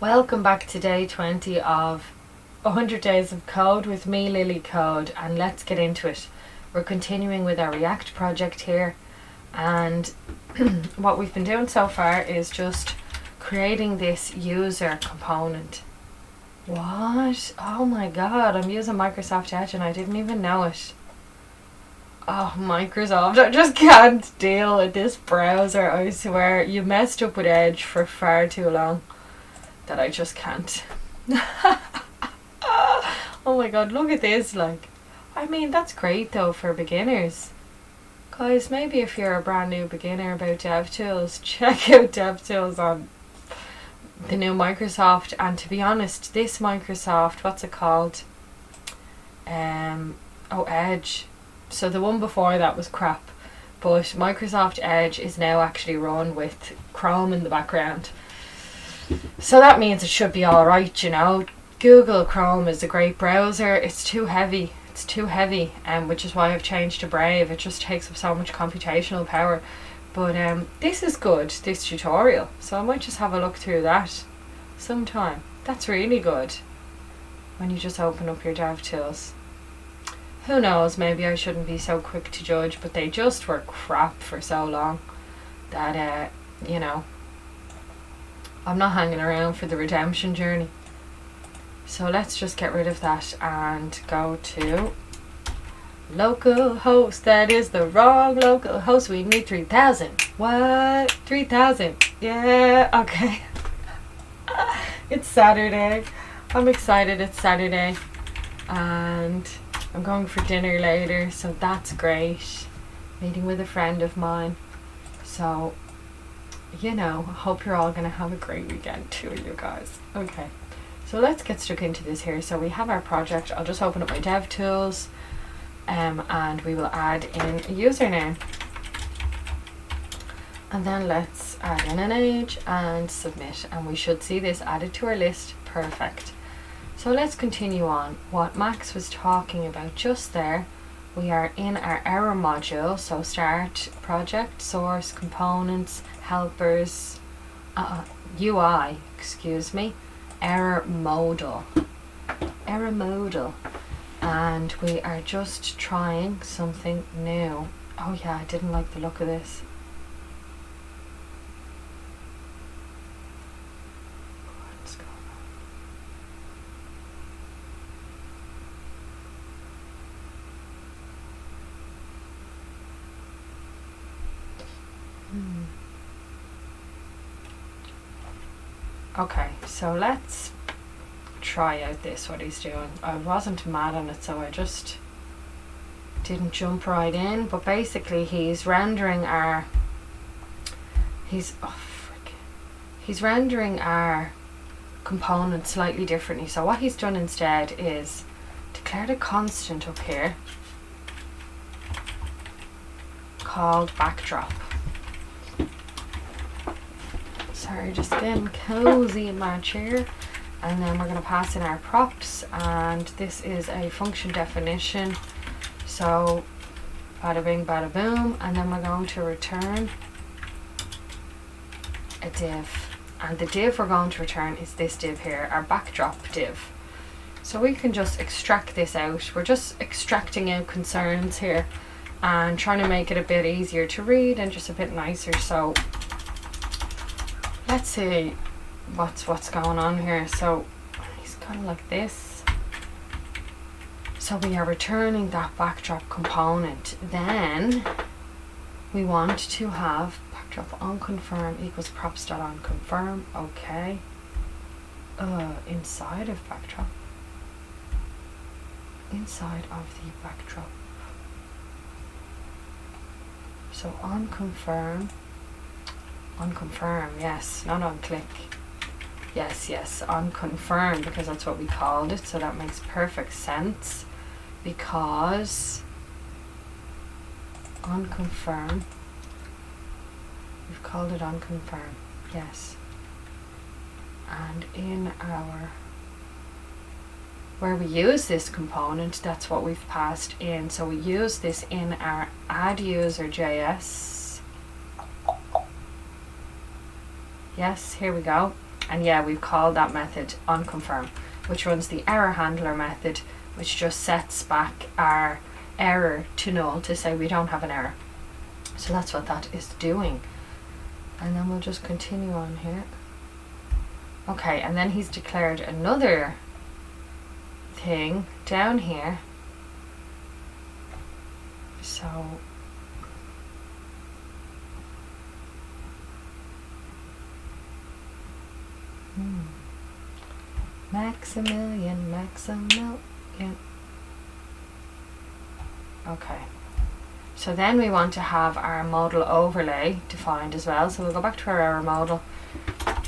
Welcome back to day 20 of 100 Days of Code with me, Lilly Code, and let's get into it. We're continuing with our React project here, and what we've been doing so far is just creating this user component. What? Oh my god, I'm using Microsoft Edge and I didn't even know it. Oh, Microsoft, I just can't deal with this browser, I swear. You messed up with Edge for far too long that I just can't. Oh my god, look at this, like. I mean, that's great though for beginners. Guys, maybe if you're a brand new beginner about DevTools, check out DevTools on the new Microsoft. And to be honest, this Microsoft, what's it called? Edge. So the one before that was crap, but Microsoft Edge is now actually run with Chrome in the background. So that means it should be alright, you know. Google Chrome is a great browser. It's too heavy, which is why I've changed to Brave. It just takes up so much computational power. But this is good, this tutorial. So I might just have a look through that sometime. That's really good when you just open up your DevTools. Who knows, maybe I shouldn't be so quick to judge, but they just were crap for so long that, you know, I'm not hanging around for the redemption journey. So let's just get rid of that and go to localhost. That is the wrong localhost. We need 3000. What? 3000. Yeah, okay. It's Saturday. I'm excited it's Saturday. And I'm going for dinner later, so that's great. Meeting with a friend of mine. So, you know, hope you're all going to have a great weekend too, you guys. Okay, so let's get stuck into this here. So we have our project. I'll just open up my DevTools and we will add in a username. And then let's add in an age and submit. And we should see this added to our list. Perfect. So let's continue on. What Max was talking about just there, we are in our error module. So start, project, source, components, helpers, UI, error modal. And we are just trying something new. Oh yeah, I didn't like the look of this. What's going on? Okay, so let's try out this, what he's doing. I wasn't mad on it, so I just didn't jump right in, but basically he's rendering our rendering our component slightly differently. So what he's done instead is declared a constant up here called backdrop. Sorry, just getting cozy in my chair. And then we're going to pass in our props, and this is a function definition. So bada bing bada boom, and then we're going to return a div, and the div we're going to return is this div here, our backdrop div. So we can just extract this out. We're just extracting out concerns here and trying to make it a bit easier to read and just a bit nicer. So let's see what's going on here. So he's kind of like this. So we are returning that backdrop component. Then we want to have backdrop onConfirm equals props.onConfirm. Okay. Inside of backdrop. Inside of the backdrop. So onConfirm. OnConfirm, yes, not on click. Yes, on confirm, because that's what we called it. So that makes perfect sense, because on confirm, we've called it on confirm, yes. And in our, where we use this component, that's what we've passed in. So we use this in our add user JS. Yes, here we go. And yeah, we've called that method onConfirm, which runs the error handler method, which just sets back our error to null to say we don't have an error. So that's what that is doing. And then we'll just continue on here. Okay, and then he's declared another thing down here. So Maximilian. Okay. So then we want to have our modal overlay defined as well. So we'll go back to our error modal.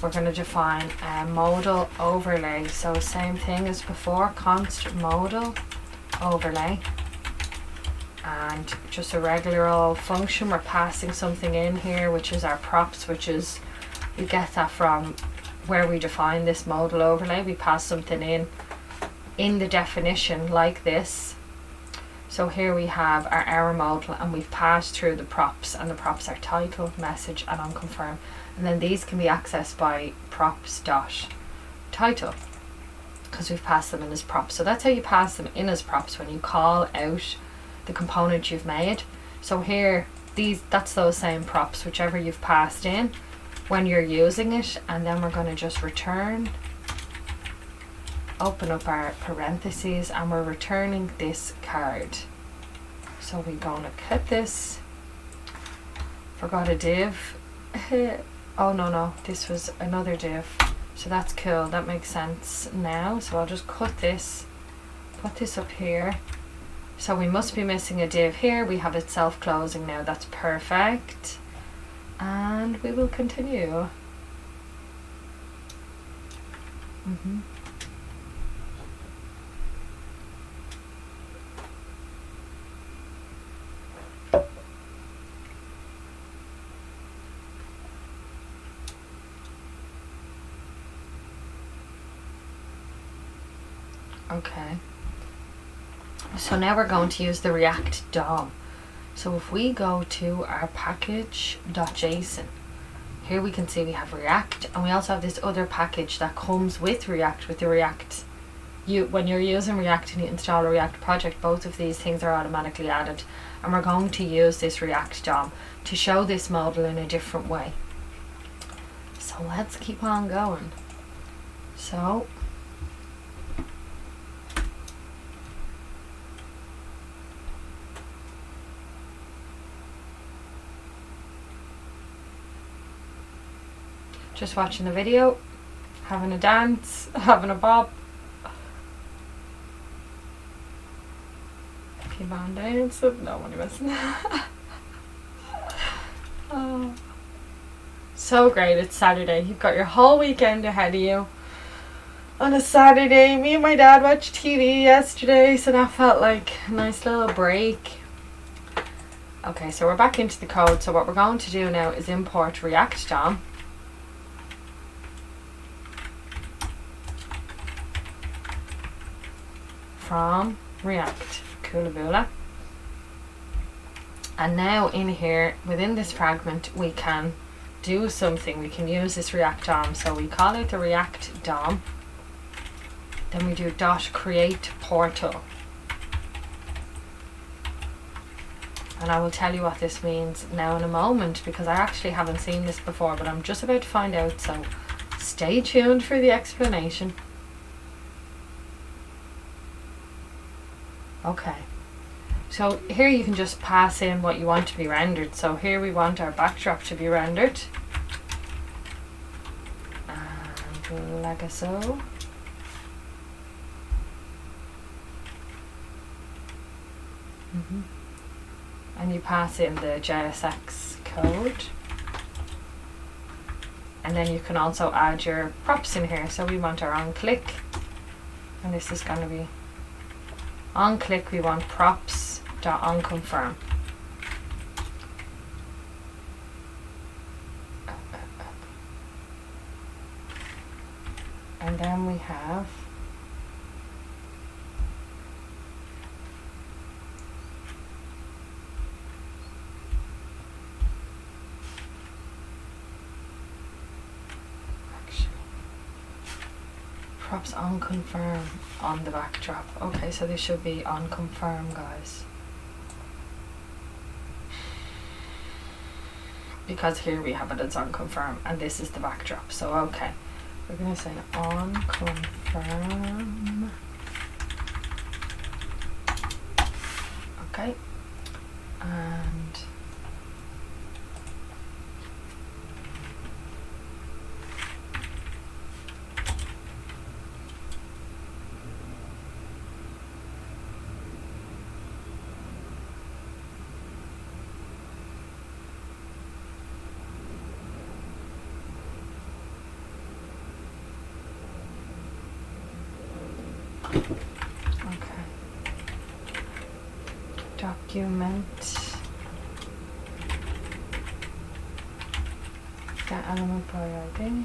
We're going to define a modal overlay. So same thing as before, const modal overlay. And just a regular old function. We're passing something in here, which is our props, which is, we get that from where we define this modal overlay. We pass something in the definition like this. So here we have our error modal, and we've passed through the props, and the props are title, message, and onConfirm. And then these can be accessed by props.title because we've passed them in as props. So that's how you pass them in as props, when you call out the component you've made. So here, that's those same props, whichever you've passed in when you're using it. And then we're going to just return, open up our parentheses, and we're returning this card. So we're going to cut this. Forgot a div. Oh no, this was another div. So that's cool, that makes sense now. So I'll just cut this, put this up here. So we must be missing a div here. We have it self-closing now, that's perfect. And we will continue. Okay. So now we're going to use the ReactDOM. So if we go to our package.json, here we can see we have React, and we also have this other package that comes with React, with the React. When you're using React and you install a React project, both of these things are automatically added. And we're going to use this ReactDOM to show this modal in a different way. So let's keep on going. So just watching the video, having a dance, having a bob. Keep on dancing. No one missing. Oh. So great, it's Saturday. You've got your whole weekend ahead of you. On a Saturday, me and my dad watched TV yesterday, so that felt like a nice little break. Okay, so we're back into the code. So what we're going to do now is import ReactDOM. From React, Coolaboola. And now in here, within this fragment, we can do something. We can use this ReactDOM. So we call it the ReactDOM. Then we do .createPortal. And I will tell you what this means now in a moment, because I actually haven't seen this before, but I'm just about to find out. So stay tuned for the explanation. Okay, so here you can just pass in what you want to be rendered. So here we want our backdrop to be rendered, and like so. And you pass in the JSX code, and then you can also add your props in here. So we want our onClick, and this is going to be onClick. We want props.onConfirm. And then we have props on confirm on the backdrop. Okay, so this should be on confirm, guys. Because here we have it as on confirm and this is the backdrop. So okay, we're going to say on confirm. Okay, and okay, document get element by ID.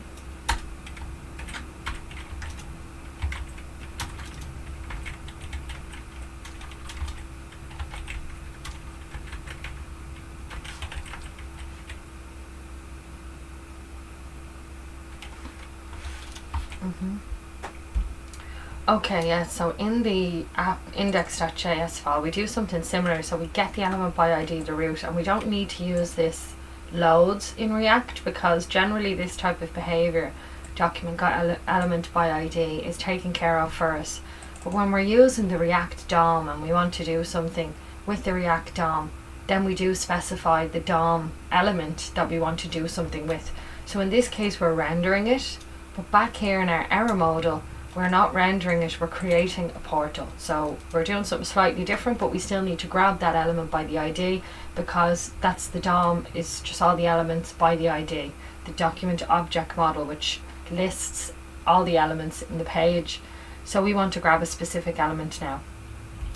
Okay, yeah, so in the app index.js file we do something similar. So we get the element by ID, the root, and we don't need to use this loads in React because generally this type of behavior, document got element by ID, is taken care of first. But when we're using the ReactDOM and we want to do something with the ReactDOM, then we do specify the DOM element that we want to do something with. So in this case we're rendering it, but back here in our error modal we're not rendering it, we're creating a portal. So we're doing something slightly different, but we still need to grab that element by the ID because that's the DOM, is just all the elements by the ID. The document object model, which lists all the elements in the page. So we want to grab a specific element now.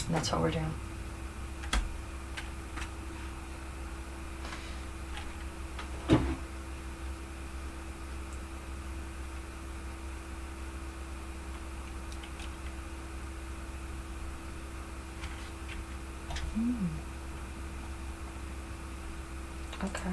And that's what we're doing. Okay.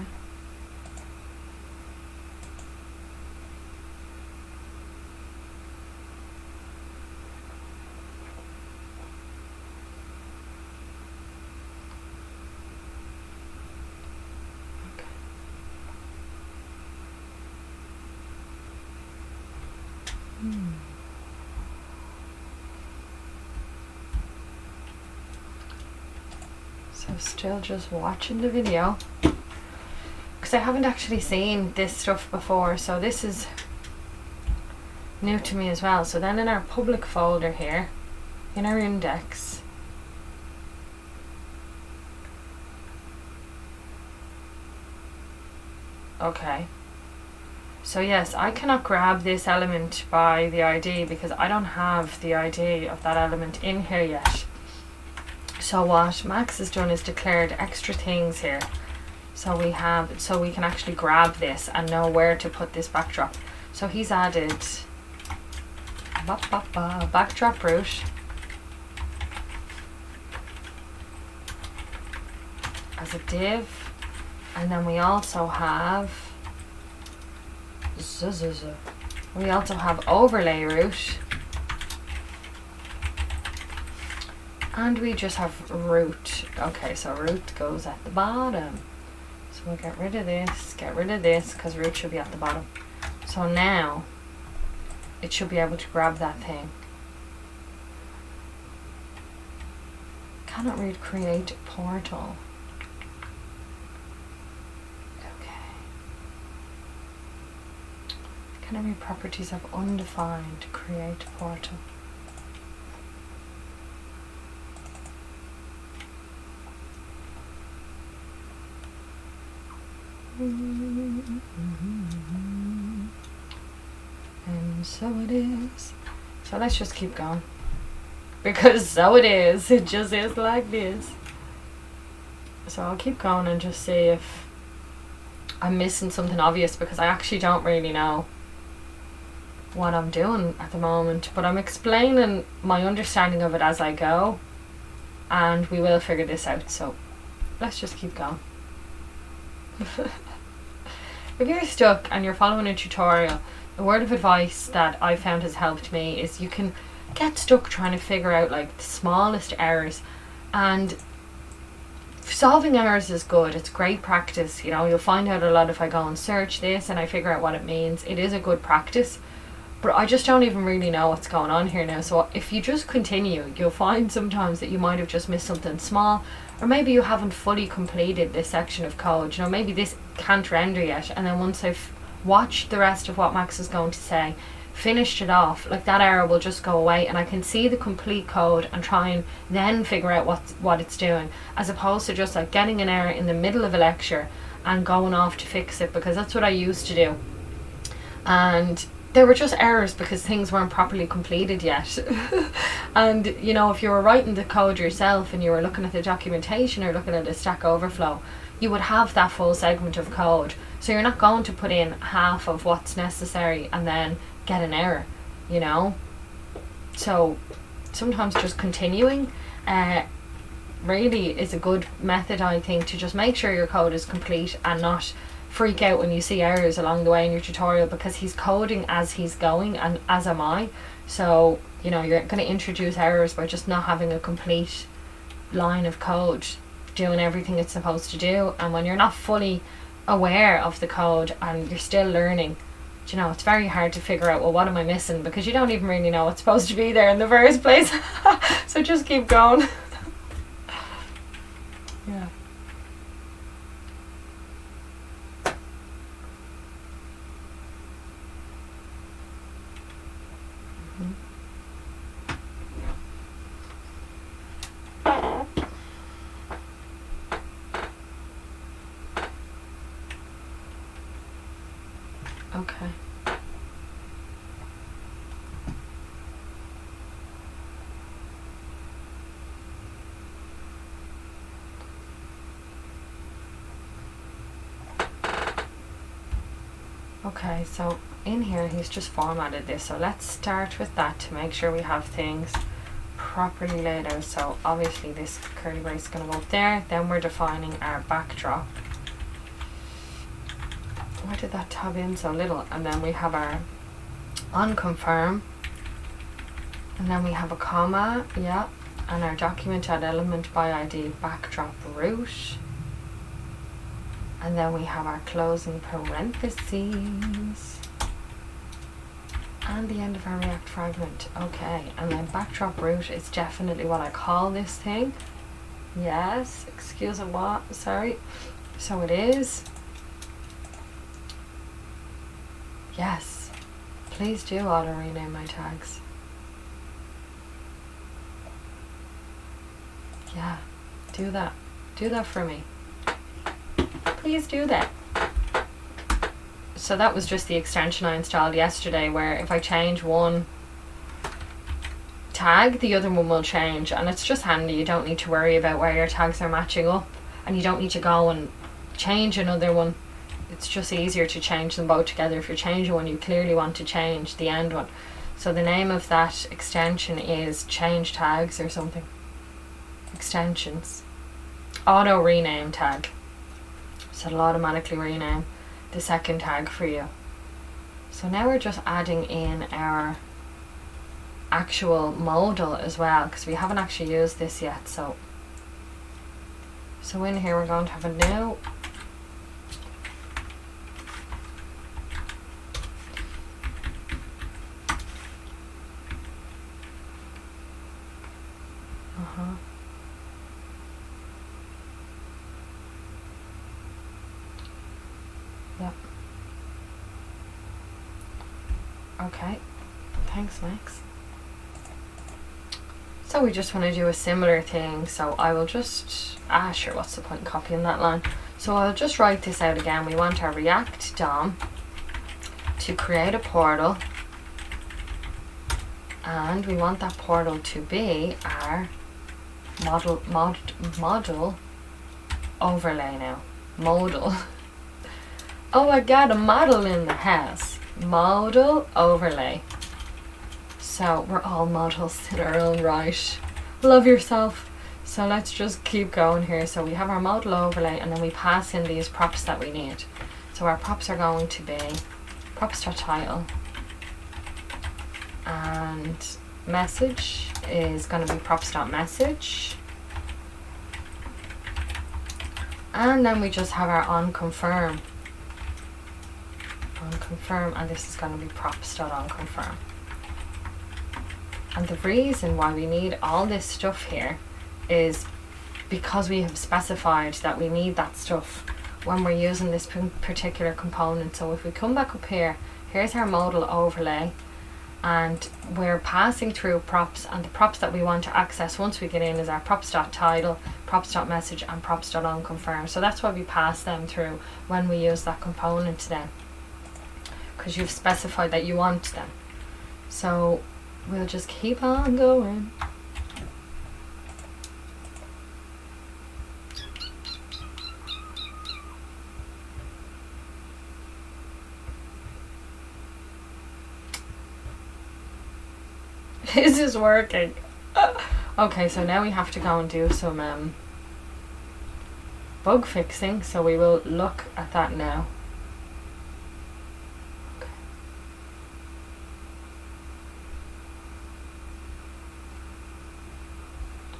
So still just watching the video because I haven't actually seen this stuff before, so this is new to me as well. So then in our public folder here, in our index, okay, so yes, I cannot grab this element by the ID because I don't have the ID of that element in here yet. So what Max has done is declared extra things here. So we can actually grab this and know where to put this backdrop. So he's added backdrop root as a div, and then we also have overlay root. And we just have root. Okay, so root goes at the bottom. So we'll get rid of this, because root should be at the bottom. So now it should be able to grab that thing. Cannot read createPortal. Okay. Cannot read properties of undefined createPortal. And so it is. So let's just keep going, because so it is, it just is like this. So I'll keep going and just see if I'm missing something obvious, because I actually don't really know what I'm doing at the moment, but I'm explaining my understanding of it as I go, and we will figure this out. So let's just keep going. If you're stuck and you're following a tutorial, a word of advice that I found has helped me is you can get stuck trying to figure out like the smallest errors, and solving errors is good. It's great practice. You know, you'll find out a lot if I go and search this and I figure out what it means. It is a good practice, but I just don't even really know what's going on here now. So if you just continue, you'll find sometimes that you might have just missed something small, or maybe you haven't fully completed this section of code. You know, maybe this can't render yet, and then once I've watched the rest of what Max is going to say, finished it off, like that error will just go away and I can see the complete code and try and then figure out what it's doing, as opposed to just like getting an error in the middle of a lecture and going off to fix it, because that's what I used to do. And they were just errors because things weren't properly completed yet. And you know, if you were writing the code yourself and you were looking at the documentation or looking at a Stack Overflow, you would have that full segment of code. So you're not going to put in half of what's necessary and then get an error, you know. So sometimes just continuing really is a good method, I think, to just make sure your code is complete and not freak out when you see errors along the way in your tutorial, because he's coding as he's going, and as am I. So you know, you're going to introduce errors by just not having a complete line of code doing everything it's supposed to do. And when you're not fully aware of the code and you're still learning, you know, it's very hard to figure out, well, what am I missing, because you don't even really know what's supposed to be there in the first place. So just keep going. Yeah. Okay. Okay, so in here he's just formatted this, so let's start with that to make sure we have things properly laid out. So obviously this curly brace is going to go up there, then we're defining our backdrop. Why did that tab in so little? And then we have our unconfirm, and then we have a comma, yeah, and our document.element by ID backdrop root, and then we have our closing parentheses and the end of our React fragment. Okay, and then backdrop root is definitely what I call this thing. Yes, excuse me, what? Sorry. So it is. Yes, please do auto rename my tags. Yeah, do that. Do that for me. Please do that. So that was just the extension I installed yesterday, where if I change one tag, the other one will change, and it's just handy. You don't need to worry about where your tags are matching up, and you don't need to go and change another one. It's just easier to change them both together. If you're changing one, you clearly want to change the end one. So the name of that extension is change tags or something. Extensions. Auto rename tag. So it'll automatically rename the second tag for you. So now we're just adding in our actual modal as well, because we haven't actually used this yet. So in here we're going to have a new Yep. Okay, thanks Max. So we just want to do a similar thing, so I will just, sure, what's the point in copying that line? So I'll just write this out again. We want our ReactDOM to create a portal, and we want that portal to be our modal overlay now. Modal. Oh, I got a model in the house. Modal overlay. So we're all models in our own right. Love yourself. So let's just keep going here. So we have our modal overlay, and then we pass in these props that we need. So our props are going to be props.title. and message is going to be props.message. And then we just have our onConfirm. OnConfirm, and this is going to be props.onConfirm. And the reason why we need all this stuff here is because we have specified that we need that stuff when we're using this particular component. So if we come back up here, here's our modal overlay, and we're passing through props, and the props that we want to access once we get in is our props.title, props.message, and props.onConfirm. So that's why we pass them through when we use that component then, because you've specified that you want them. So we'll just keep on going. This is working. Okay, so now we have to go and do some bug fixing, so we will look at that now.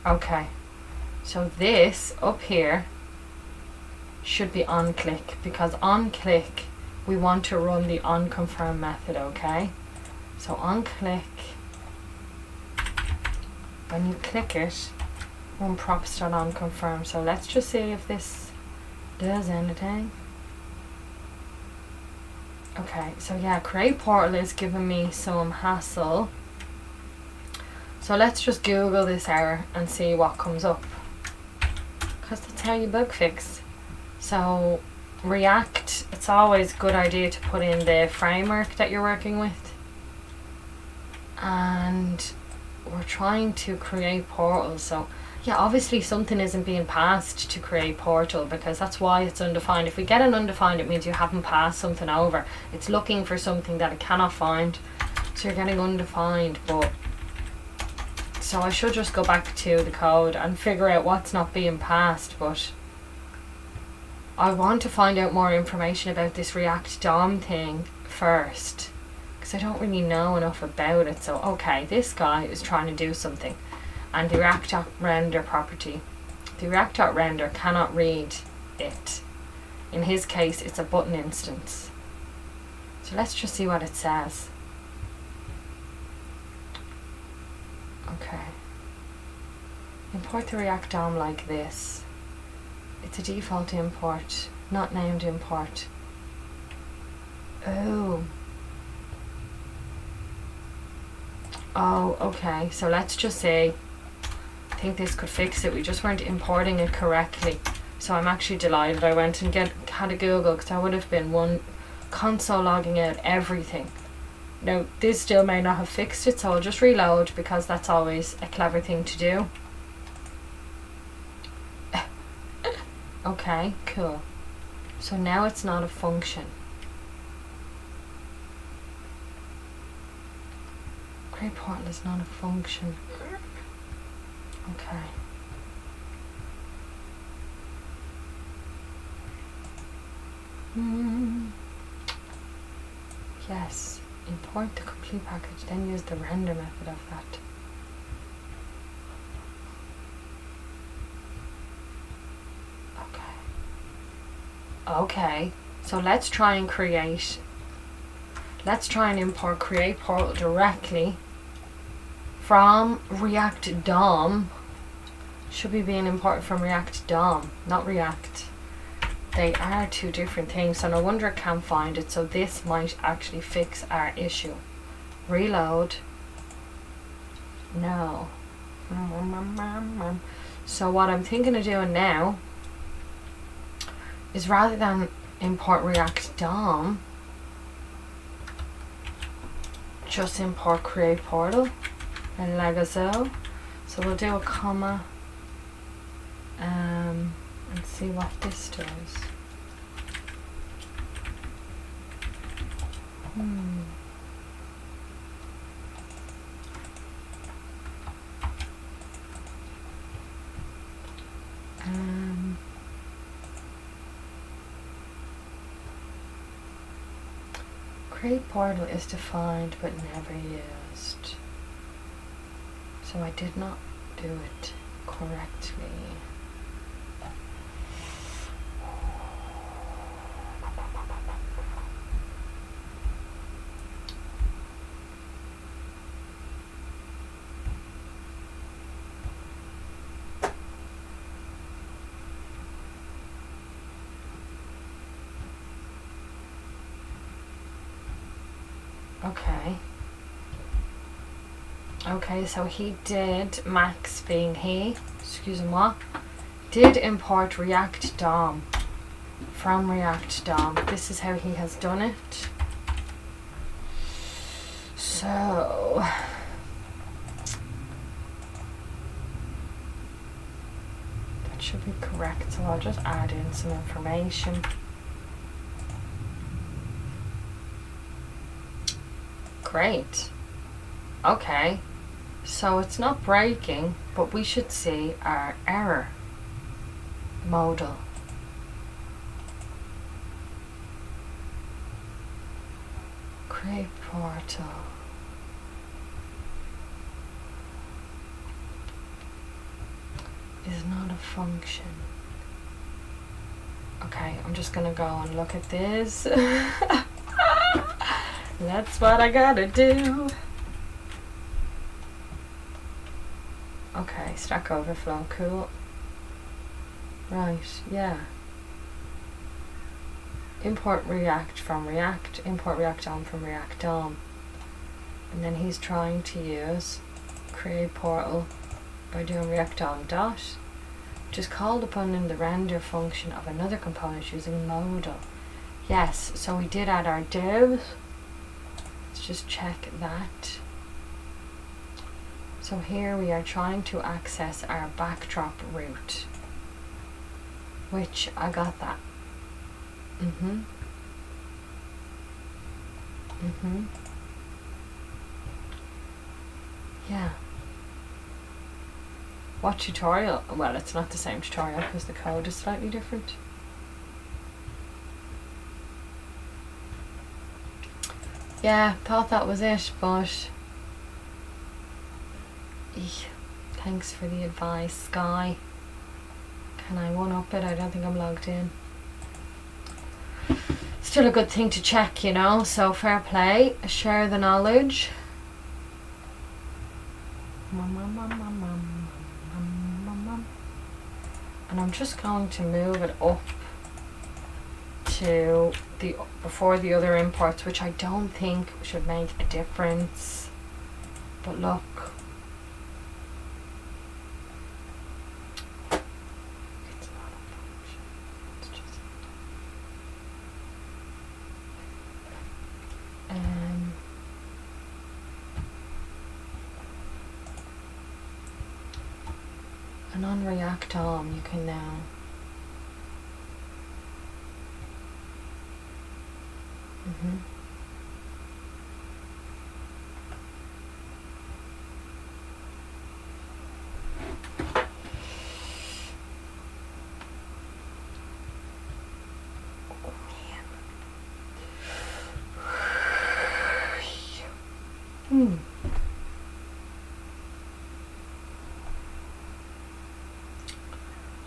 Okay, so this up here should be on click, because on click we want to run the onConfirm method, okay? So on click, when you click it, run props.onConfirm. So let's just see if this does anything. Okay, so yeah, createPortal is giving me some hassle. So let's just Google this error and see what comes up, because that's how you bug fix. So React, it's always a good idea to put in the framework that you're working with. And we're trying to createPortal, so yeah, obviously something isn't being passed to createPortal, because that's why it's undefined. If we get an undefined, it means you haven't passed something over. It's looking for something that it cannot find, so you're getting undefined. But so I should just go back to the code and figure out what's not being passed, but I want to find out more information about this ReactDOM thing first, because I don't really know enough about it. So okay, this guy is trying to do something, and the React.render property, the React.render cannot read it. In his case, it's a button instance. So let's just see what it says. Okay. Import the ReactDOM like this. It's a default import, not named import. Oh. Oh, okay. So let's just say, I think this could fix it. We just weren't importing it correctly. So I'm actually delighted I went and had a Google, because I would have been one console logging out everything. Now, this still may not have fixed it, so I'll just reload, because that's always a clever thing to do. Okay, cool. So now it's not a function. createPortal is not a function. Okay. Yes. Import the complete package, then use the render method of that. Okay, so let's try and import createPortal directly from ReactDOM. Should be being imported from ReactDOM, not React. They are two different things, so no wonder it can't find it. So this might actually fix our issue. Reload. No. So what I'm thinking of doing now is, rather than import ReactDOM, just import createPortal and Legazo. So we'll do a comma and see what this does. createPortal is defined but never used. So I did not do it correctly. Okay. Okay, so he did, Max being he, excusez-moi, did import ReactDOM from ReactDOM. This is how he has done it. So that should be correct. So I'll just add in some information. Great. Okay, so it's not breaking, but we should see our error modal. createPortal. Is not a function. Okay, I'm just gonna go and look at this. That's what I gotta do. Okay, Stack Overflow, cool. Right, yeah. Import React from React, import ReactDOM from ReactDOM. And then he's trying to use createPortal by doing ReactDOM dot, which is called upon in the render function of another component using modal. Yes, so we did add our divs. Let's just check that. So here we are trying to access our backdrop route, which I got that. Yeah. What tutorial? Well, it's not the same tutorial because the code is slightly different. Yeah, thought that was it, but thanks for the advice, Sky. Can I one-up it? I don't think I'm logged in. Still a good thing to check, you know, so fair play. Share the knowledge. And I'm just going to move it up to the before the other imports, which I don't think should make a difference. But look. It's not a function. It's just and on ReactDOM you can now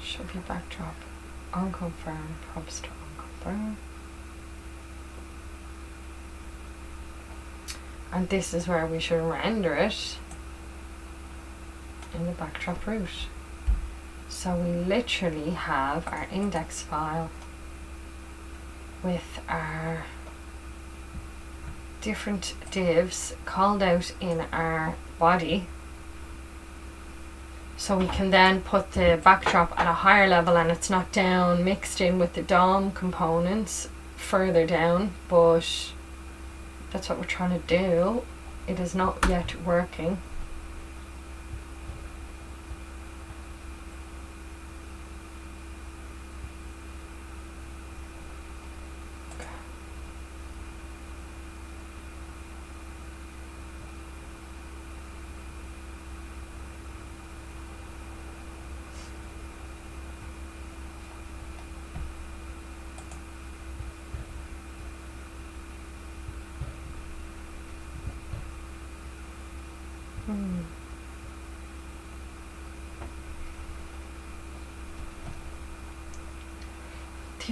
should be backdrop unconfirmed, props to unconfirmed. And this is where we should render it in the backdrop route. So we literally have our index file with our different divs called out in our body. So we can then put the backdrop at a higher level and it's not down mixed in with the DOM components further down, but that's what we're trying to do. It is not yet working. The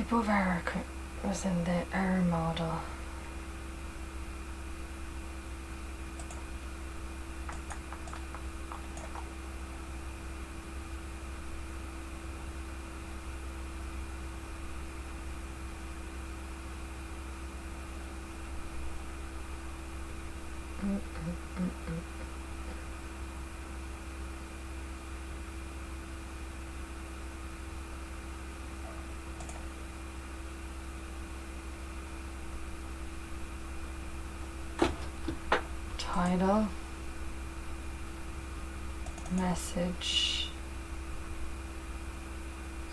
above error was in the error model. Title, message,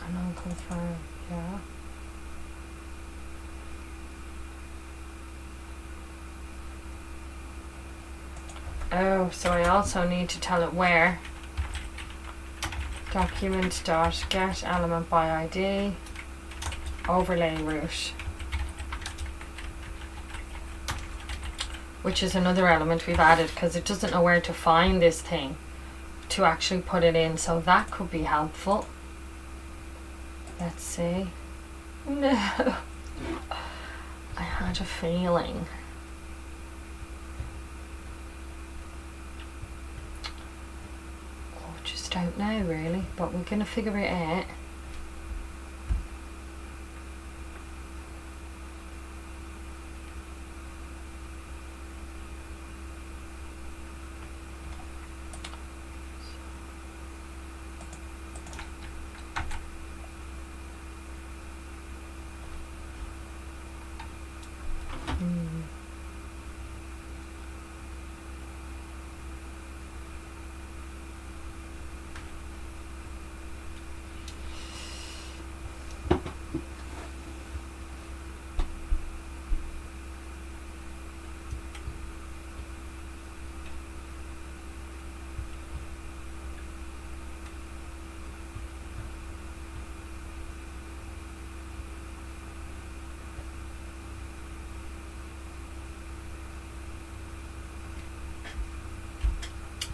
and unconfirmed, yeah. Oh, so I also need to tell it where. Document dot get element by ID, overlay root, which is another element we've added because it doesn't know where to find this thing to actually put it in, so that could be helpful. Let's see. No, I had a feeling. Oh, just don't know really, but we're gonna figure it out.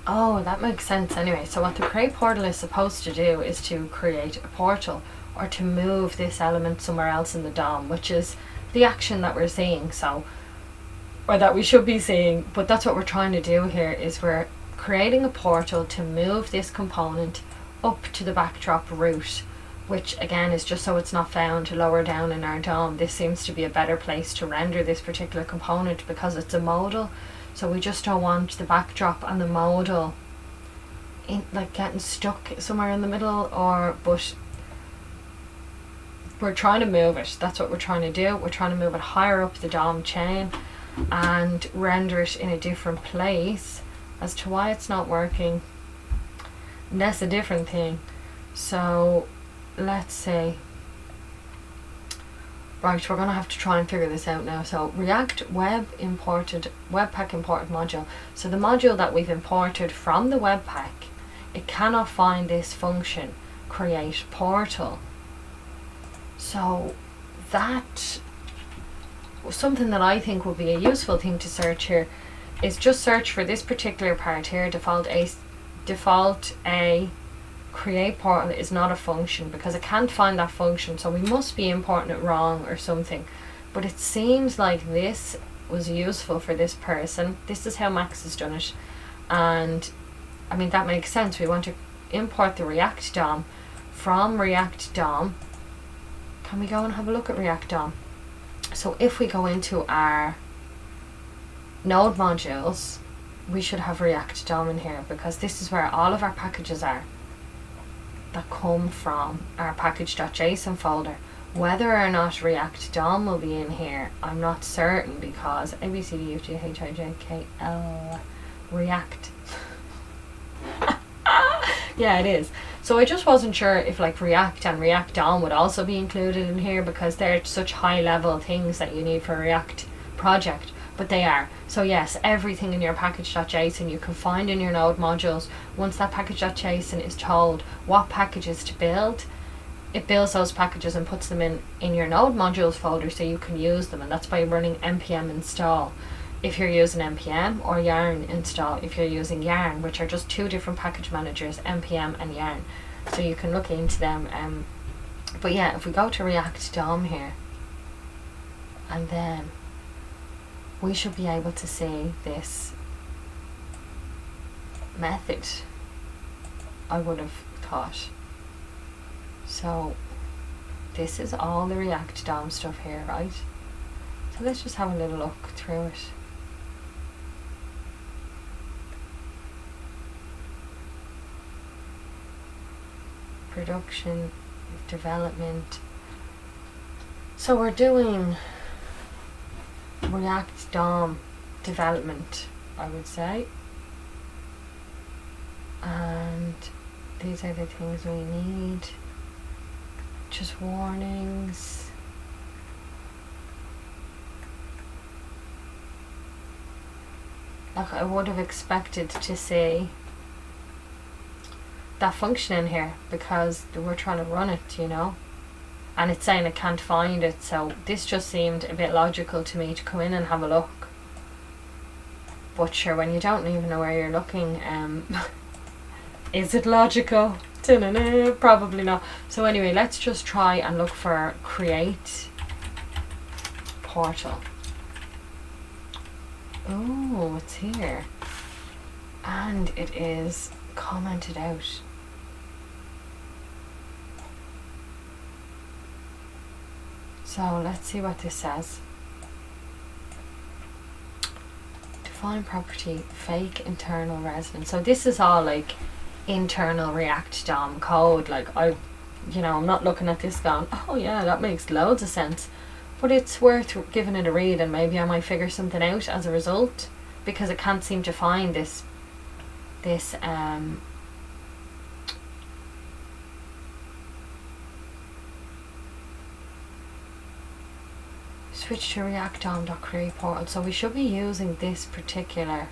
Oh, that makes sense anyway. So what the createPortal is supposed to do is to create a portal or to move this element somewhere else in the DOM, which is the action that we're seeing, so, or that we should be seeing, but that's what we're trying to do here, is we're creating a portal to move this component up to the backdrop root, which again is just so it's not found lower down in our DOM. This seems to be a better place to render this particular component because it's a modal. So we just don't want the backdrop and the modal in, like, getting stuck somewhere in the middle, but we're trying to move it. That's what we're trying to do. We're trying to move it higher up the DOM chain and render it in a different place. As to why it's not working, that's a different thing. So let's see. Right, we're going to have to try and figure this out now. So React Webpack imported module. So the module that we've imported from the Webpack, it cannot find this function, createPortal. So that, something that I think would be a useful thing to search here is just search for this particular part here, default A createPortal is not a function, because it can't find that function, so we must be importing it wrong or something. But it seems like this was useful for this person. This is how Max has done it, and I mean that makes sense. We want to import the ReactDOM from ReactDOM. Can we go and have a look at ReactDOM? So if we go into our node modules, we should have ReactDOM in here, because this is where all of our packages are that come from our package.json folder. Whether or not ReactDOM will be in here, I'm not certain, because ABCDEFGHIJKL React. Yeah, it is. So I just wasn't sure if like React and ReactDOM would also be included in here, because they're such high level things that you need for a React project, but they are. So yes, everything in your package.json you can find in your node modules. Once that package.json is told what packages to build, it builds those packages and puts them in your node modules folder so you can use them, and that's by running npm install. if you're using npm, or yarn install if you're using yarn, which are just two different package managers, npm and yarn. So you can look into them. But yeah, if we go to ReactDOM here, and then we should be able to see this method, I would have thought. So this is all the ReactDOM stuff here, right? So let's just have a little look through it. Production, development. So we're doing ReactDOM development, I would say. And these are the things we need. Just warnings. Like, I would have expected to see that function in here because we're trying to run it, you know, and it's saying it can't find it. So this just seemed a bit logical to me to come in and have a look. But sure, when you don't even know where you're looking, is it logical? Probably not. So anyway, let's just try and look for createPortal. Oh, it's here, and it is commented out. So let's see what this says. Define property, fake internal residence. So this is all like internal ReactDOM code. Like, I'm not looking at this going, oh yeah, that makes loads of sense. But it's worth giving it a read, and maybe I might figure something out as a result, because it can't seem to find this switch to ReactDOM.createPortal. So we should be using this particular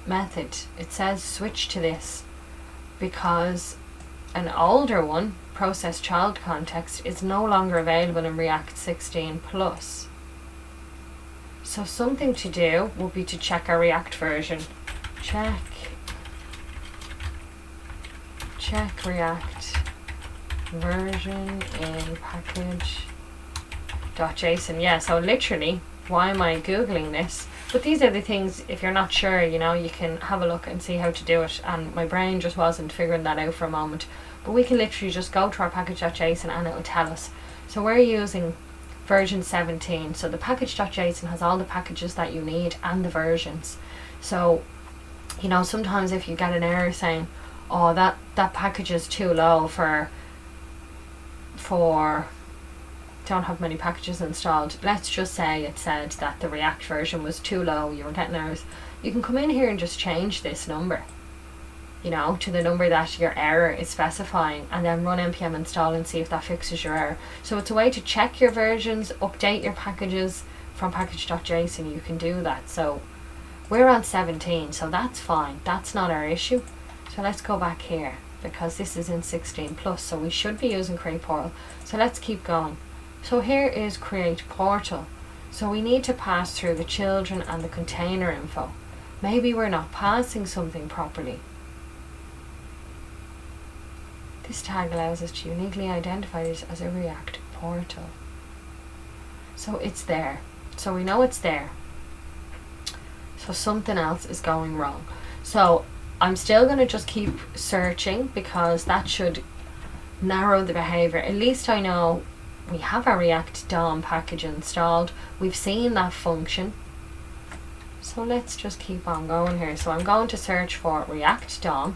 method. It says switch to this because an older one, process child context, is no longer available in React 16 plus. So something to do would be to check our React version. Check React version in package.json. Yeah, so literally, why am I googling this? But these are the things, if you're not sure, you know, you can have a look and see how to do it. And my brain just wasn't figuring that out for a moment. But we can literally just go to our package.json and it will tell us. So we're using version 17. So the package.json has all the packages that you need and the versions. So, you know, sometimes if you get an error saying, oh, that package is too low for don't have many packages installed. Let's just say it said that the React version was too low, you were getting errors. You can come in here and just change this number, you know, to the number that your error is specifying, and then run npm install and see if that fixes your error. So it's a way to check your versions, update your packages from package.json. You can do that. So we're on 17, so that's fine. That's not our issue. So let's go back here because this is in 16 plus, so we should be using createPortal. So let's keep going. So here is createPortal. So we need to pass through the children and the container info. Maybe we're not passing something properly. This tag allows us to uniquely identify this as a React portal. So it's there. So we know it's there. So something else is going wrong. So I'm still going to just keep searching because that should narrow the behavior. At least I know we have our ReactDOM package installed. We've seen that function. So let's just keep on going here. So I'm going to search for ReactDOM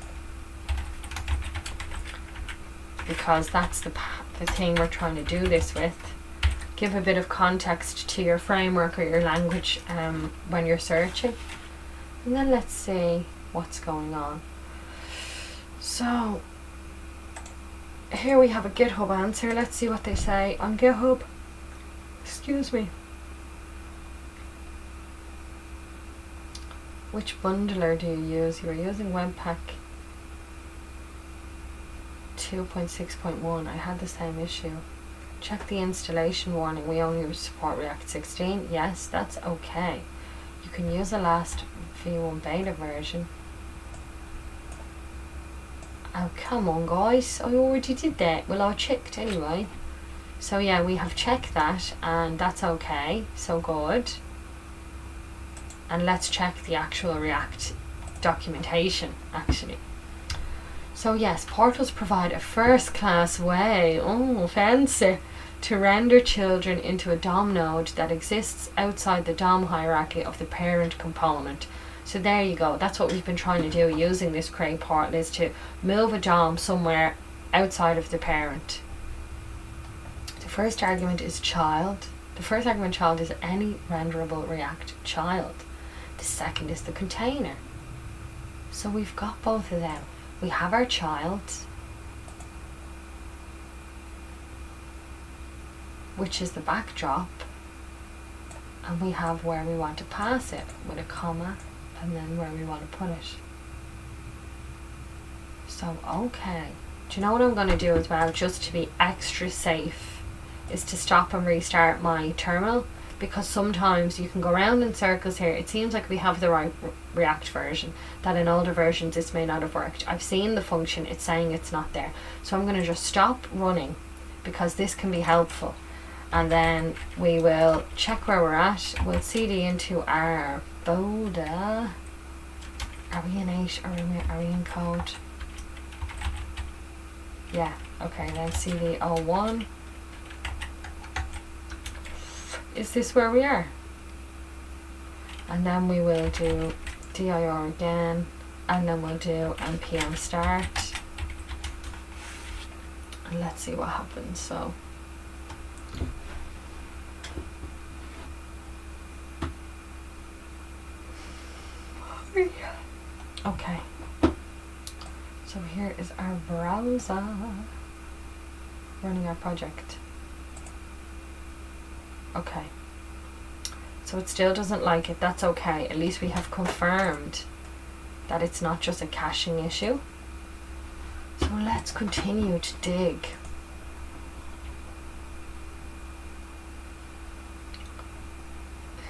because that's the thing we're trying to do this with. Give a bit of context to your framework or your language when you're searching. And then let's see what's going on. So here we have a GitHub answer. Let's see what they say on GitHub. Excuse me. Which bundler do you use? You're using Webpack 2.6.1. I had the same issue. Check the installation warning. We only support React 16. Yes, that's okay. You can use the last V1 beta version. Oh, come on, guys. I already did that. Well, I checked anyway. So yeah, we have checked that, and that's okay. So good. And let's check the actual React documentation, actually. So yes, portals provide a first-class way, oh fancy, to render children into a DOM node that exists outside the DOM hierarchy of the parent component. So there you go, that's what we've been trying to do using this createPortal, is to move a DOM somewhere outside of the parent. The first argument is child. The first argument child is any renderable React child. The second is the container. So we've got both of them. We have our child, which is the backdrop, and we have where we want to pass it with a comma, and then where we want to put it. So okay, do you know what I'm going to do as well, just to be extra safe, is to stop and restart my terminal, because sometimes you can go around in circles here. It seems like we have the right React version, that in older versions this may not have worked. I've seen the function, it's saying it's not there. So I'm going to just stop running, because this can be helpful. And then we will check where we're at. We'll cd into our folder. Are we in 8 or are we in code? Yeah, okay, then cd 01. Is this where we are? And then we will do dir again, and then we'll do npm start, and let's see what happens. So okay, so here is our browser running our project. Okay, so it still doesn't like it. That's okay, at least we have confirmed that it's not just a caching issue. So let's continue to dig.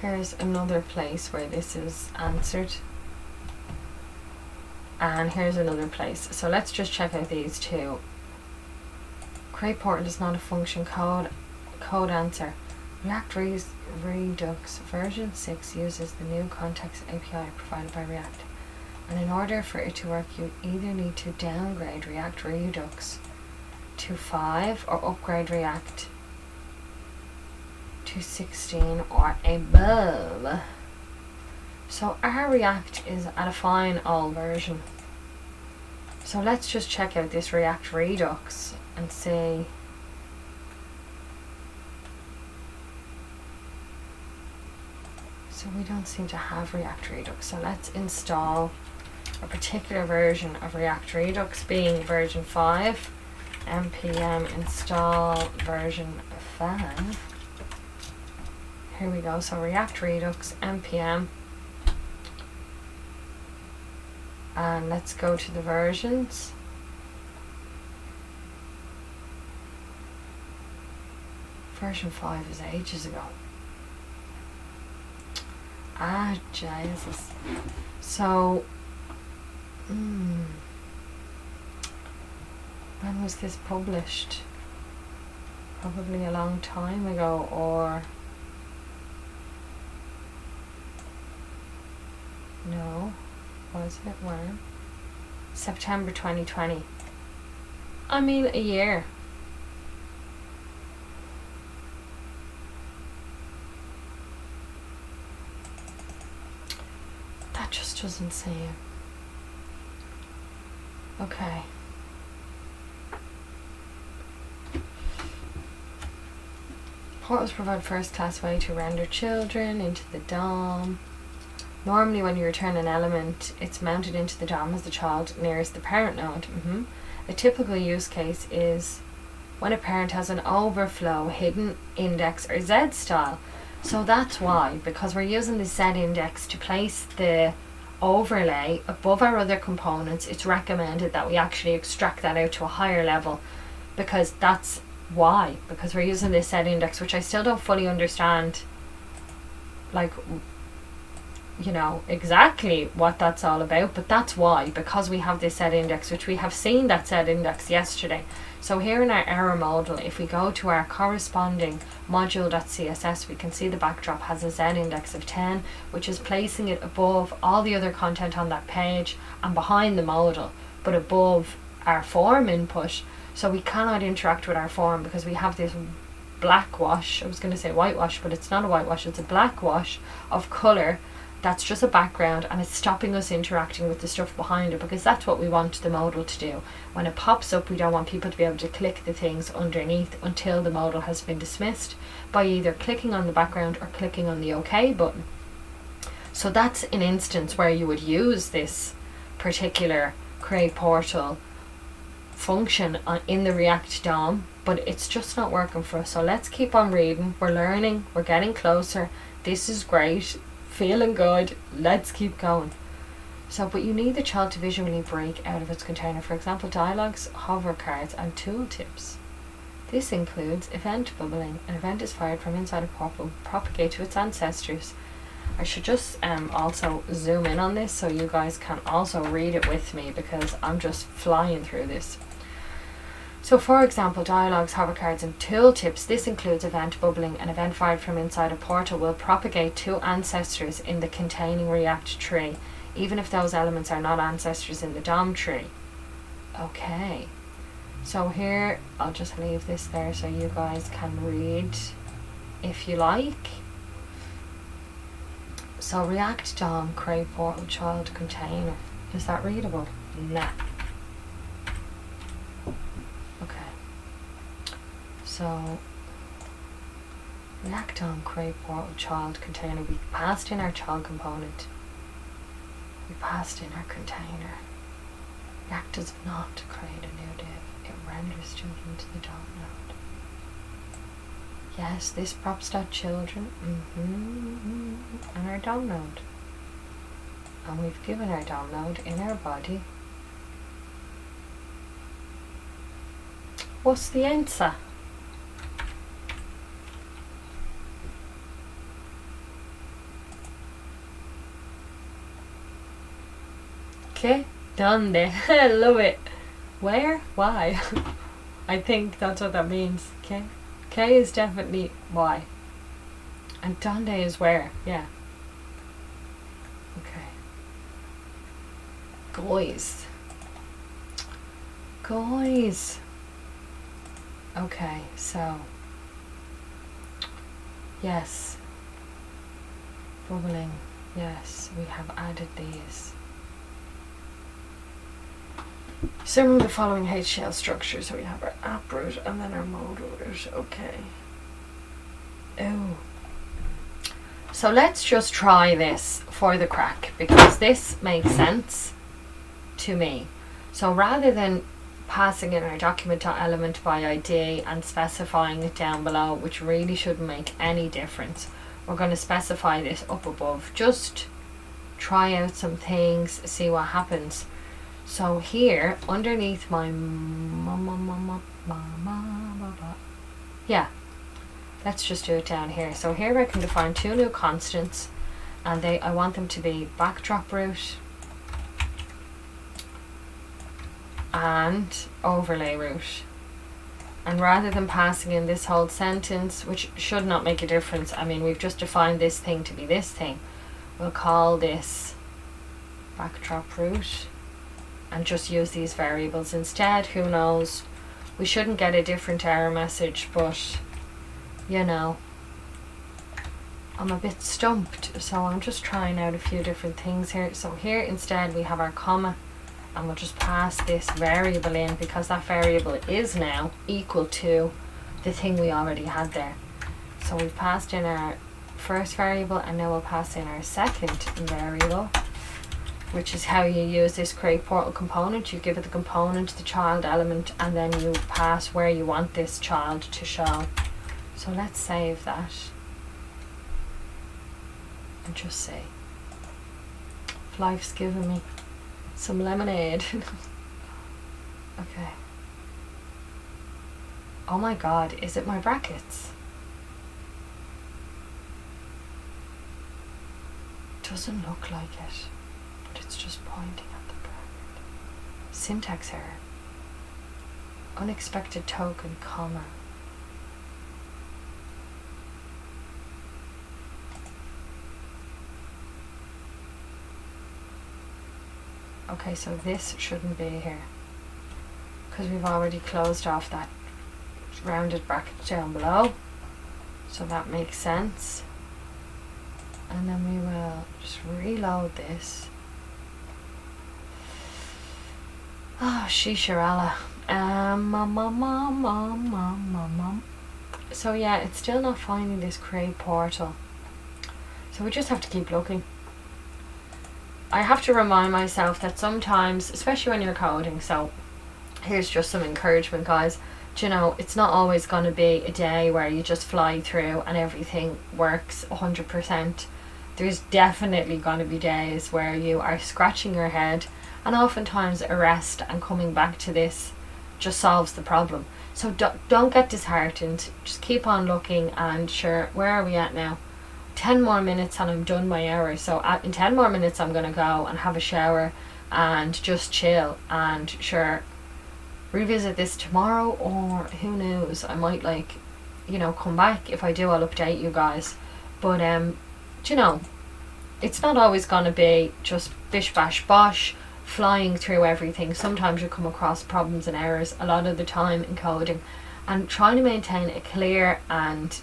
Here's another place where this is answered, and here's another place. So let's just check out these two. createPortal is not a function. Code answer. React Redux version 6 uses the new context API provided by React, and in order for it to work, you either need to downgrade React Redux to 5 or upgrade React to 16 or above. So our React is at a fine old version. So let's just check out this React Redux and see. So we don't seem to have React Redux, so let's install a particular version of React Redux, being version 5. npm install version 5. Here we go, so React Redux npm, and let's go to the versions. Version 5 is ages ago. Ah, Jesus. So, when was this published? Probably a long time ago, or no, was it when? September 2020. I mean, a year. Just doesn't seem. Okay. Portals provide first-class way to render children into the DOM. Normally when you return an element, it's mounted into the DOM as the child nearest the parent node. A typical use case is when a parent has an overflow, hidden index, or Z style. So that's why, because we're using the Z index to place the overlay above our other components, it's recommended that we actually extract that out to a higher level, because that's why, because we're using this Z index, which I still don't fully understand, like you know, exactly what that's all about, but that's why, because we have this set index, which we have seen that set index yesterday. So here in our error model, if we go to our corresponding module.css, we can see the backdrop has a z index of 10, which is placing it above all the other content on that page and behind the modal, but above our form input. So we cannot interact with our form because we have this black wash, I was going to say whitewash, but it's not a whitewash, it's a black wash of colour that's just a background, and it's stopping us interacting with the stuff behind it, because that's what we want the modal to do. When it pops up, we don't want people to be able to click the things underneath until the modal has been dismissed by either clicking on the background or clicking on the OK button. So that's an instance where you would use this particular createPortal function in the ReactDOM, but it's just not working for us. So let's keep on reading. We're learning, we're getting closer. This is great, feeling good, let's keep going. So, but you need the child to visually break out of its container. For example, dialogues, hover cards and tooltips. This includes event bubbling. An event is fired from inside a portal, propagate to its ancestors. I should just also zoom in on this so you guys can also read it with me, because I'm just flying through this. So for example, dialogues, hover cards and tooltips. This includes event bubbling. An event fired from inside a portal will propagate to ancestors in the containing React tree, even if those elements are not ancestors in the DOM tree. Okay, so here I'll just leave this there so you guys can read if you like. So ReactDOM createPortal child container. Is that readable? Nah. So ReactDOM createPortal child container, we passed in our child component, we passed in our container. React does not create a new div, it renders children to the DOM node. Yes, this props.children and our DOM node, and we've given our DOM node in our body. What's the answer? Okay, done there. I love it. Where? Why? I think that's what that means. Okay. K is definitely why. And donde is where. Yeah. Okay. Guys. Guys. Okay, so. Yes. Bubbling. Yes, we have added these. So remember the following HTML structure. So we have our app root and then our modal root. Okay. Oh. So let's just try this for the crack, because this makes sense to me. So rather than passing in our document.element by ID and specifying it down below, which really shouldn't make any difference, we're going to specify this up above. Just try out some things, see what happens. So here, underneath my yeah, let's just do it down here. So here I can define two new constants, and I want them to be backdrop root and overlay root. And rather than passing in this whole sentence, which should not make a difference, I mean, we've just defined this thing to be this thing, we'll call this backdrop root and just use these variables instead. Who knows, we shouldn't get a different error message, but you know, I'm a bit stumped, so I'm just trying out a few different things here. So here instead we have our comma, and we'll just pass this variable in, because that variable is now equal to the thing we already had there. So we've passed in our first variable, and now we'll pass in our second variable, which is how you use this createPortal component. You give it the component, the child element, and then you pass where you want this child to show. So let's save that and just see if life's given me some lemonade. Okay. Oh my god, is it my brackets? doesn't look like it, but it's just pointing at the bracket. Syntax error. Unexpected token, comma. Okay, so this shouldn't be here because we've already closed off that rounded bracket down below, so that makes sense. And then we will just reload this. Oh, Shisharella. So yeah, it's still not finding this create portal. So we just have to keep looking. I have to remind myself that sometimes, especially when you're coding, so here's just some encouragement, guys. Do you know, it's not always going to be a day where you just fly through and everything works 100%. There's definitely going to be days where you are scratching your head, and oftentimes a rest and coming back to this just solves the problem. So don't get disheartened, just keep on looking. And sure, where are we at now? 10 more minutes and I'm done my hour. So in 10 more minutes I'm going to go and have a shower and just chill, and sure, revisit this tomorrow, or who knows, I might, like, you know, come back. If I do, I'll update you guys. But do you know, it's not always going to be just bish bash bosh flying through everything. Sometimes you come across problems and errors a lot of the time in coding, and trying to maintain a clear and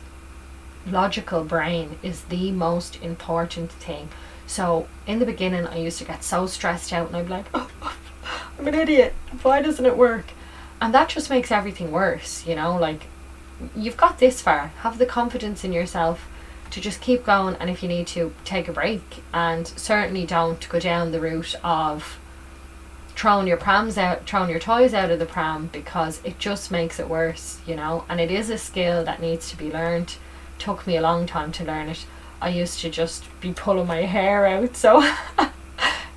logical brain is the most important thing. So in the beginning I used to get so stressed out and I'd be like, oh, I'm an idiot, why doesn't it work? And that just makes everything worse, you know. Like, you've got this far, have the confidence in yourself to just keep going, and if you need to, take a break. And certainly don't go down the route of throwing your toys out of the pram, because it just makes it worse, you know. And it is a skill that needs to be learned. Took me a long time to learn it. I used to just be pulling my hair out, so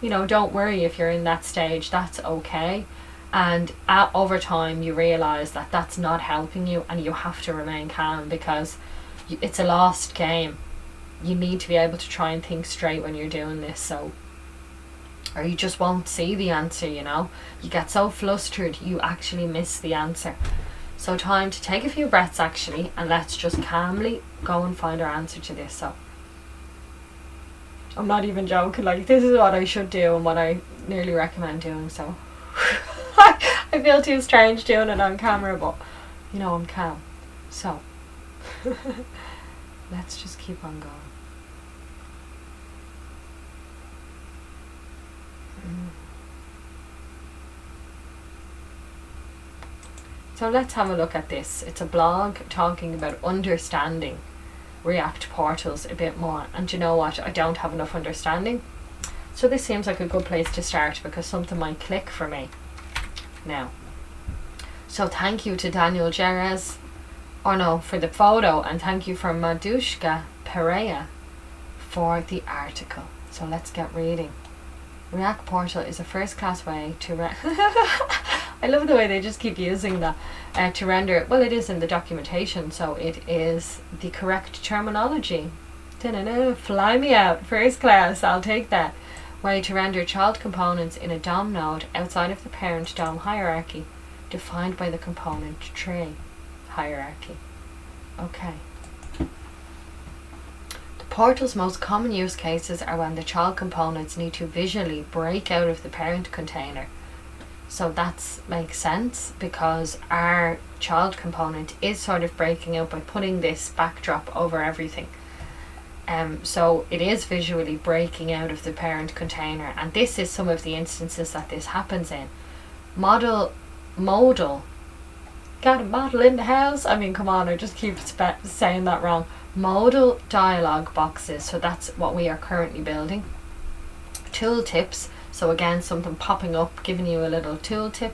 you know, don't worry if you're in that stage, that's okay. And over time you realize that that's not helping you, and you have to remain calm, because it's a lost game. You need to be able to try and think straight when you're doing this, so, or you just won't see the answer, you know. You get so flustered you actually miss the answer. So time to take a few breaths actually, and let's just calmly go and find our answer to this. So I'm not even joking, like, this is what I should do and what I nearly recommend doing. So I feel too strange doing it on camera, but you know, I'm calm. So let's just keep on going. So let's have a look at this. It's a blog talking about understanding React portals a bit more. And you know what? I don't have enough understanding. So this seems like a good place to start, because something might click for me now. So thank you to Daniel Jerez, or no, for the photo, and thank you for Madushka Pereira for the article. So let's get reading. React Portal is a first-class way to I love the way they just keep using that to render. Well, it is in the documentation, so it is the correct terminology. Fly me out, first class, I'll take that. Way to render child components in a DOM node outside of the parent DOM hierarchy, defined by the component tree hierarchy. Okay. Portal's most common use cases are when the child components need to visually break out of the parent container. So that makes sense, because our child component is sort of breaking out by putting this backdrop over everything. So it is visually breaking out of the parent container, and this is some of the instances that this happens in. Modal, got a model in the house? I mean, come on, I just keep saying that wrong. Modal dialog boxes, so that's what we are currently building. Tooltips, so again, something popping up, giving you a little tooltip.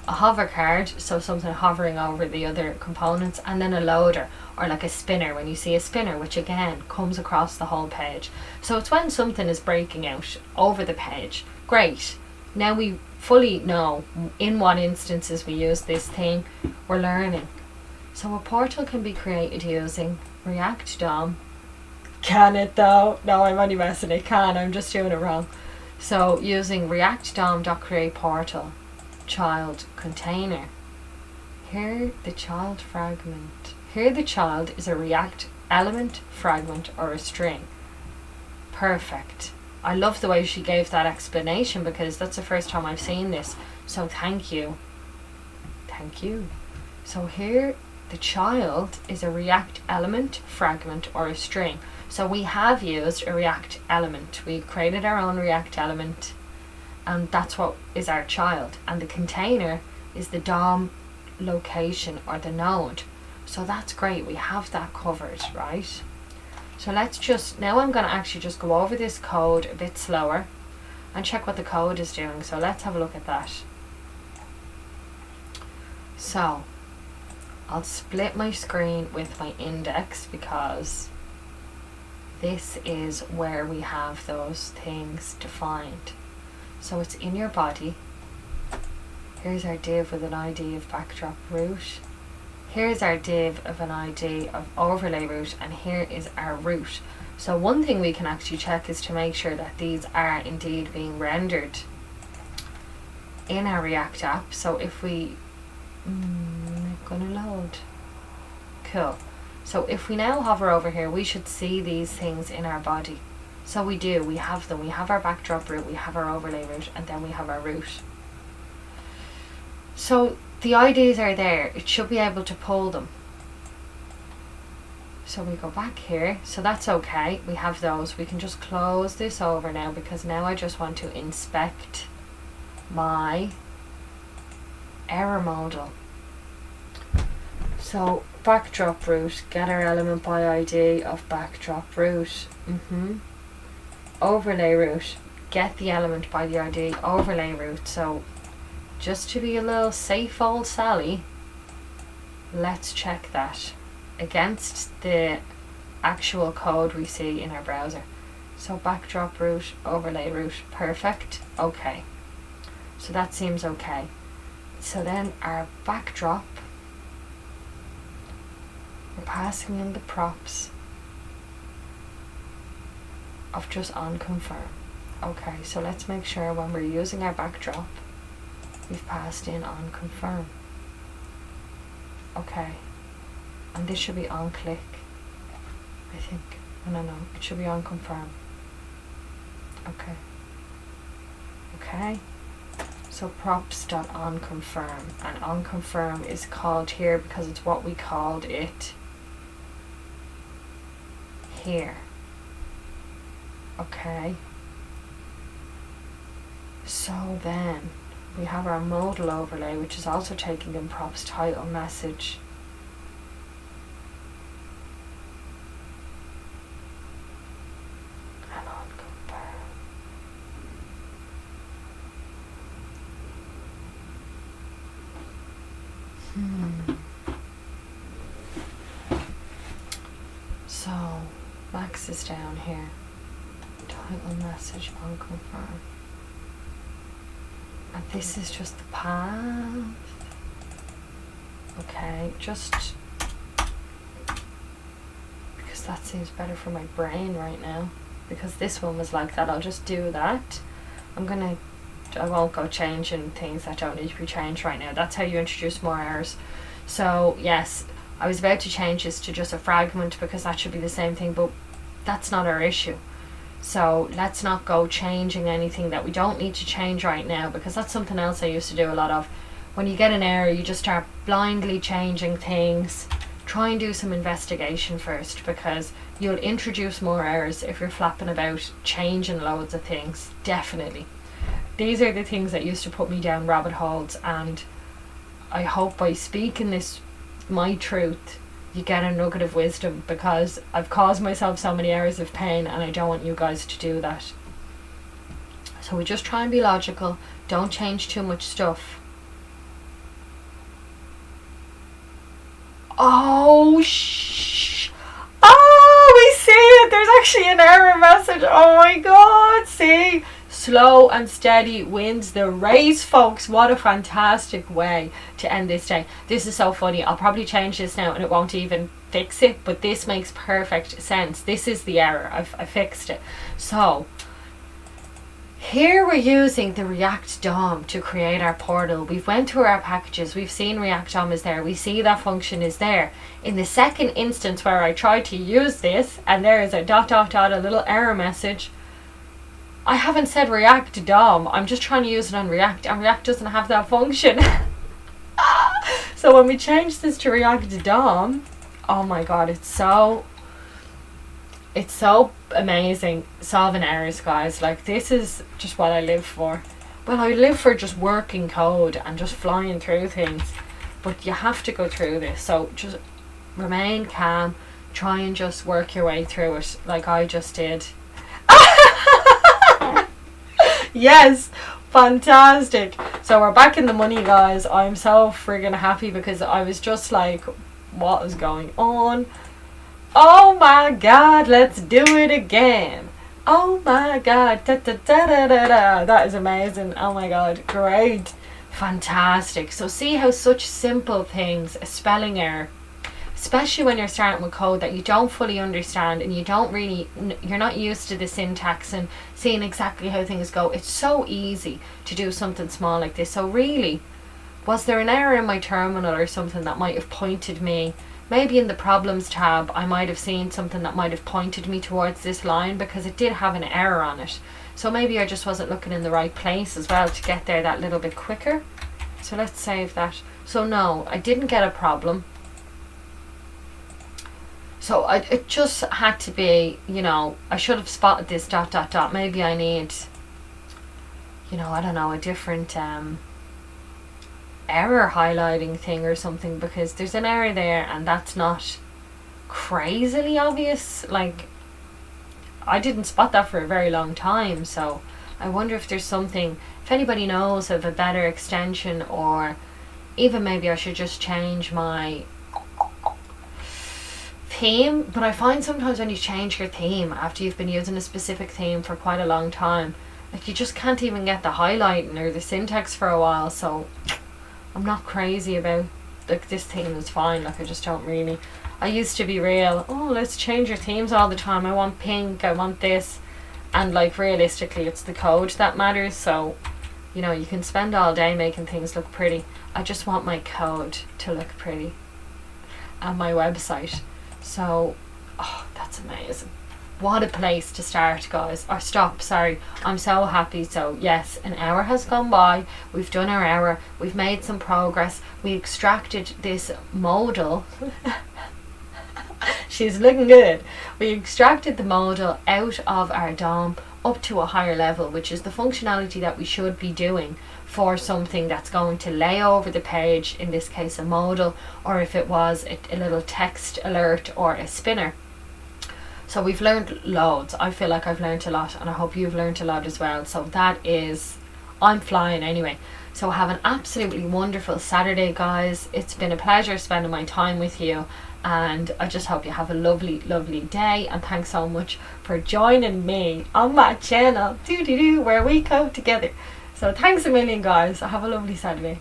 A hover card, so something hovering over the other components. And then a loader, or like a spinner, when you see a spinner, which again comes across the whole page. So it's when something is breaking out over the page. Great, now we fully know in what instances we use this thing. We're learning. So a portal can be created using ReactDOM Can it though? No, I'm only messing. It can. I'm just doing it wrong. So using ReactDOM.createPortal child container. Here the child fragment. Here the child is a React element, fragment, or a string. Perfect. I love the way she gave that explanation because that's the first time I've seen this. So thank you. Thank you. So here the child is a React element, fragment, or a string. So we have used a React element. We created our own React element, and that's what is our child. And the container is the DOM location or the node. So that's great. We have that covered, right? So let's just, now I'm going to actually just go over this code a bit slower and check what the code is doing. So let's have a look at that. So I'll split my screen with my index because this is where we have those things defined. So it's in your body. Here's our div with an ID of backdrop root. Here's our div of an ID of overlay root, and here is our root. So one thing we can actually check is to make sure that these are indeed being rendered in our React app. So if we not gonna load. Cool. So if we now hover over here, we should see these things in our body. So we do, we have them. We have our backdrop root, we have our overlay root, and then we have our root. So the IDs are there. It should be able to pull them. So we go back here. So that's okay. We have those. We can just close this over now because now I just want to inspect my error modal. So backdrop root, get our element by ID of backdrop root. Overlay root, get the element by the ID overlay root. So just to be a little safe old Sally, let's check that against the actual code we see in our browser. So backdrop root, overlay root, perfect. Okay, so that seems okay. So then our backdrop, we're passing in the props of just on confirm. Okay, so let's make sure when we're using our backdrop, we've passed in on confirm. Okay, and this should be on click, I think. No, it should be on confirm. Okay. Okay. So props.onConfirm, and onConfirm is called here because it's what we called it here. Okay. So then we have our modal overlay, which is also taking in props title message. And onConfirm. So Max is down here. Title message on confirm. And this is just the path. Okay, just because that seems better for my brain right now. Because this one was like that, I'll just do that. I won't go changing things that don't need to be changed right now. That's how you introduce more errors. So yes, I was about to change this to just a fragment because that should be the same thing, but that's not our issue. So let's not go changing anything that we don't need to change right now, because that's something else I used to do a lot of. When you get an error, you just start blindly changing things. Try and do some investigation first, because you'll introduce more errors if you're flapping about changing loads of things. Definitely. These are the things that used to put me down rabbit holes, and I hope by speaking this, my truth, you get a nugget of wisdom, because I've caused myself so many hours of pain and I don't want you guys to do that. So we just try and be logical, don't change too much stuff. Oh, we see it, there's actually an error message. Oh my god, see? Slow and steady wins the race, folks. What a fantastic way to end this day. This is so funny. I'll probably change this now and it won't even fix it, but this makes perfect sense. This is the error. I fixed it. So here we're using the ReactDOM to create our portal. We've went through our packages. We've seen ReactDOM is there. We see that function is there. In the second instance where I tried to use this and there is a ... a little error message, I haven't said ReactDOM. I'm just trying to use it on React, and React doesn't have that function. So when we change this to ReactDOM, oh my god, it's so amazing solving errors, guys. Like, this is just what I live for. Well, I live for just working code and just flying through things, but you have to go through this. So just remain calm, try and just work your way through it like I just did. Yes, fantastic. So we're back in the money, guys. I'm so friggin' happy because I was just like, what is going on? Oh my god, let's do it again. Oh my god, da, da, da, da, da, da. That is amazing. Oh my god, great, fantastic. So see how such simple things, a spelling error, especially when you're starting with code that you don't fully understand and you don't really, you're not used to the syntax and seeing exactly how things go, it's so easy to do something small like this. So really, was there an error in my terminal or something that might have pointed me, maybe in the problems tab I might have seen something that might have pointed me towards this line, because it did have an error on it. So maybe I just wasn't looking in the right place as well to get there that little bit quicker. So let's save that. So no, I didn't get a problem. So it just had to be, you know, I should have spotted this ... Maybe I need, you know, I don't know, a different error highlighting thing or something, because there's an error there and that's not crazily obvious. Like, I didn't spot that for a very long time. So I wonder if there's something, if anybody knows of a better extension, or even maybe I should just change my theme. But I find sometimes when you change your theme after you've been using a specific theme for quite a long time, like, you just can't even get the highlighting or the syntax for a while. So I'm not crazy about, like, this theme is fine. Like, I just don't really, I used to be real, oh, let's change your themes all the time, I want pink, I want this, and like, realistically it's the code that matters. So, you know, you can spend all day making things look pretty. I just want my code to look pretty and my website. So, oh, that's amazing. What a place to start, guys. Or stop, sorry. I'm so happy. So yes, an hour has gone by. We've done our hour. We've made some progress. We extracted this modal. She's looking good. We extracted the modal out of our DOM up to a higher level, which is the functionality that we should be doing for something that's going to lay over the page, in this case a modal, or if it was a little text alert or a spinner. So we've learned loads. I feel like I've learned a lot, and I hope you've learned a lot as well. So that is, I'm flying anyway. So have an absolutely wonderful Saturday, guys. It's been a pleasure spending my time with you, and I just hope you have a lovely, lovely day. And thanks so much for joining me on my channel, where we code together. So thanks a million, guys. Have a lovely Saturday.